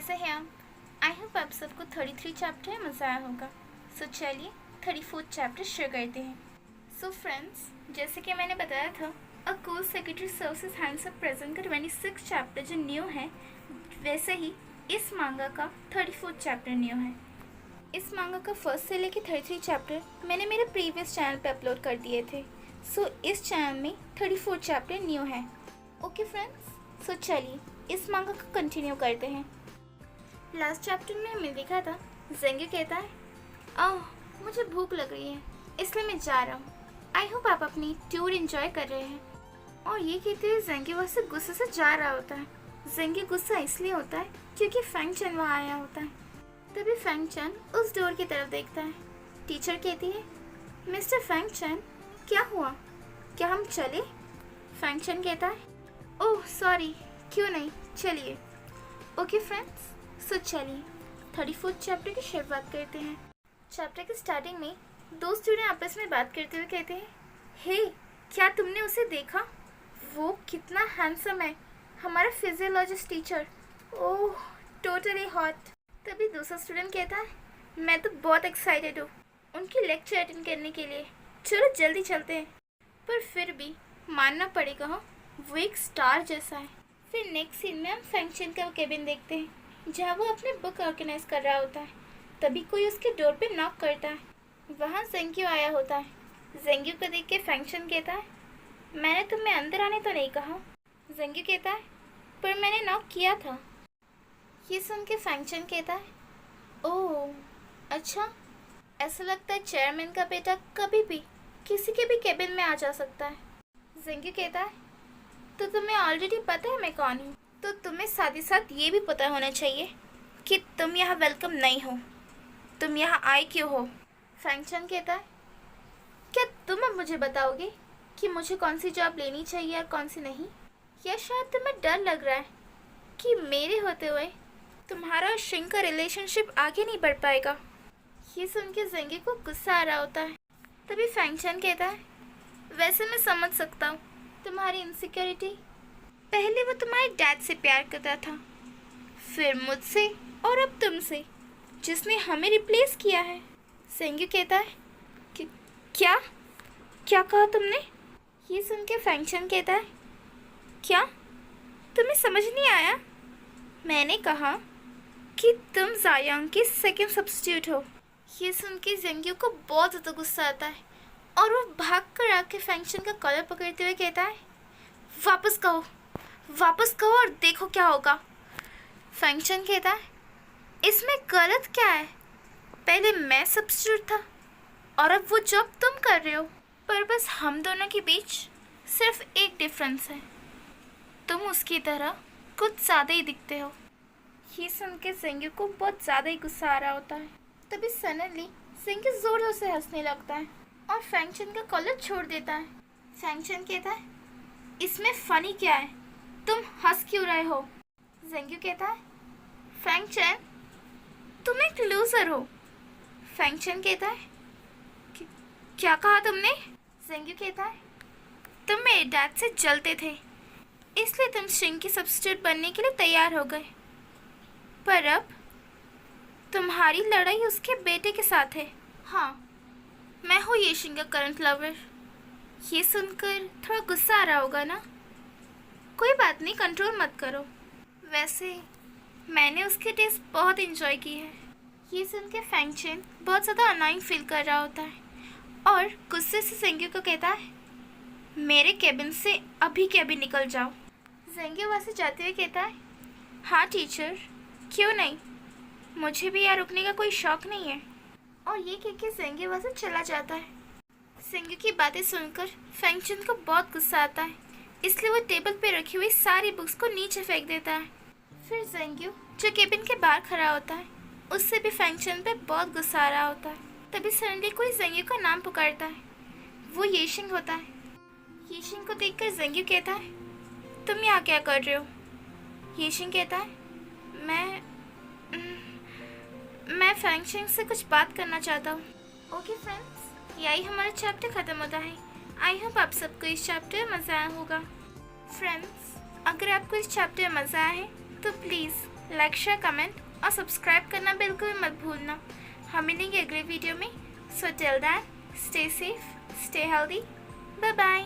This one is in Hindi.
कैसे हैं आप? आई होप आप सबको 33 चैप्टर में मज़ा आया होगा। सो चलिए 34th चैप्टर शुरू करते हैं। सो फ्रेंड्स, जैसे कि मैंने बताया था, a cool secretary services hands up present का 26 चैप्टर जो न्यू है, वैसे ही इस मांगा का 34th चैप्टर न्यू है। इस मांगा का फर्स्ट से लेके 33 चैप्टर मैंने मेरे प्रीवियस चैनल पे अपलोड कर दिए थे। सो इस चैनल में 34 चैप्टर न्यू है। ओके फ्रेंड्स, सो चलिए इस मांगा को कंटिन्यू करते हैं। लास्ट चैप्टर में हमें देखा था, जेंग्यू कहता है, ओह मुझे भूख लग रही है इसलिए मैं जा रहा हूँ। आई होप आप अपनी टूर एंजॉय कर रहे हैं। और ये कहते हुए जेंग्यू वहाँ से गुस्से से जा रहा होता है। जेंग्यू गुस्सा इसलिए होता है क्योंकि फैंग चैन वहाँ आया होता है। तभी फैंग चैन उस डोर की तरफ देखता है। टीचर कहती है, मिस्टर फैंग चैन क्या हुआ, क्या हम चले? फैंग चैन कहता है, ओह सॉरी, क्यों नहीं, चलिए। ओके फ्रेंड्स, सो चलिए 34th चैप्टर की शुरुआत करते हैं। चैप्टर की स्टार्टिंग में दो स्टूडेंट आपस में बात करते हुए कहते हैं, हे क्या तुमने उसे देखा? वो कितना हैंडसम है, हमारा फिजियोलॉजिस्ट टीचर। ओह टोटली हॉट। तभी दूसरा स्टूडेंट कहता है, मैं तो बहुत एक्साइटेड हूँ उनकी लेक्चर अटेंड करने के लिए, चलो जल्दी चलते हैं। पर फिर भी मानना पड़ेगा, वो एक स्टार जैसा है। फिर नेक्स्ट सीन में हम फैंग चैन का केबिन देखते हैं जहाँ वो अपने बुक ऑर्गेनाइज कर रहा होता है। तभी कोई उसके डोर पे नॉक करता है। वहाँ जेंग्यू आया होता है। जेंग्यू को देख के फैंग चैन कहता है, मैंने तुम्हें अंदर आने तो नहीं कहा। जेंग्यू कहता है, पर मैंने नॉक किया था। ये सुन के फैंग चैन कहता है, ओह अच्छा, ऐसा लगता है चेयरमैन का बेटा कभी भी किसी के भी केबिन में आ जा सकता है। जेंग्यू कहता है, तो तुम्हें ऑलरेडी पता है मैं कौन हूँ, तो तुम्हें साथ ही साथ ये भी पता होना चाहिए कि तुम यहाँ वेलकम नहीं हो। तुम यहाँ आए क्यों हो? फैंग चैन कहता है, क्या तुम अब मुझे बताओगे कि मुझे कौन सी जॉब लेनी चाहिए और कौन सी नहीं? या शायद तुम्हें डर लग रहा है कि मेरे होते हुए तुम्हारा और श्रिंग का रिलेशनशिप आगे नहीं बढ़ पाएगा? ये सुन के जेंग्यू को गुस्सा आ रहा होता है। तभी फैंग चैन कहता है, वैसे मैं समझ सकता हूँ तुम्हारी इनसिक्योरिटी। पहले वो तुम्हारे डैड से प्यार करता था, फिर मुझसे और अब तुमसे, जिसने हमें रिप्लेस किया है। जेंग्यू कहता है कि क्या क्या कहा तुमने? ये सुन के फैंग चैन कहता है, क्या तुम्हें समझ नहीं आया? मैंने कहा कि तुम जायांग की सेकंड सब्स्टिट्यूट हो। ये सुन के जेंग्यू को बहुत ज़्यादा गुस्सा आता है और वो भाग कर आके फैंग चैन का कॉलर पकड़ते हुए कहता है, वापस कहो और देखो क्या होगा। फैंग चैन कहता है, इसमें गलत क्या है? पहले मैं सब्स्टिट्यूट था और अब वो जॉब तुम कर रहे हो। पर बस हम दोनों के बीच सिर्फ एक डिफरेंस है, तुम उसकी तरह कुछ ज़्यादा ही दिखते हो। ये सुन के जेंग्यू को बहुत ज़्यादा ही गुस्सा आ रहा होता है। तभी सडनली जेंग्यू जोर जोर से हंसने लगता है और फैंग चैन का कॉलर छोड़ देता है। फैंग चैन कहता है, इसमें फनी क्या है, तुम हंस क्यों रहे हो? जेंग्यू कहता है, फैंग चैन तुम एक लूजर हो। फैंग चैन कहता है, क्या कहा तुमने? जेंग्यू कहता है, तुम मेरे डैड से जलते थे इसलिए तुम श्रिंग की सब्स्टिट्यूट बनने के लिए तैयार हो गए, पर अब तुम्हारी लड़ाई उसके बेटे के साथ है। हाँ, मैं हूँ ये श्रिंग का करंट लवर। ये सुनकर थोड़ा गुस्सा आ रहा होगा ना? कोई बात नहीं, कंट्रोल मत करो। वैसे मैंने उसके टेस्ट बहुत इंजॉय की है। ये सुन के फैंग चैन बहुत ज़्यादा अनाइंग फील कर रहा होता है और गुस्से से जेंग्यू को कहता है, मेरे केबिन से अभी के अभी निकल जाओ। जेंग्यू वहाँ से जाते हुए कहता है, हाँ टीचर, क्यों नहीं, मुझे भी यहाँ रुकने का कोई शौक नहीं है। और ये कह के जेंग्यू वहाँ से चला जाता है। जेंग्यू की बातें सुनकर फैंग चैन को बहुत गुस्सा आता है, इसलिए वो टेबल पे रखी हुई सारी बुक्स को नीचे फेंक देता है। फिर जेंग्यू जो केबिन के बाहर खड़ा होता है, उससे भी फैंग चैन पे बहुत गुस्सा आ रहा होता है। तभी सडनली कोई जेंग्यू का नाम पुकारता है। वो येशिंग होता है। येशिंग को देखकर जेंग्यू कहता है, तुम यहाँ क्या कर रहे हो? येशिंग कहता है, मैं फैंग चैन से कुछ बात करना चाहता हूँ। ओके फ्रेंड्स, यही हमारा चैप्टर ख़त्म होता है। आई होप आप सबको इस चैप्टर में मज़ा आया होगा। फ्रेंड्स, अगर आपको इस चैप्टर में मज़ा आया है तो प्लीज़ लाइक शेयर कमेंट और सब्सक्राइब करना बिल्कुल मत भूलना। हम मिलेंगे अगले वीडियो में। So till that stay safe, stay healthy, bye bye.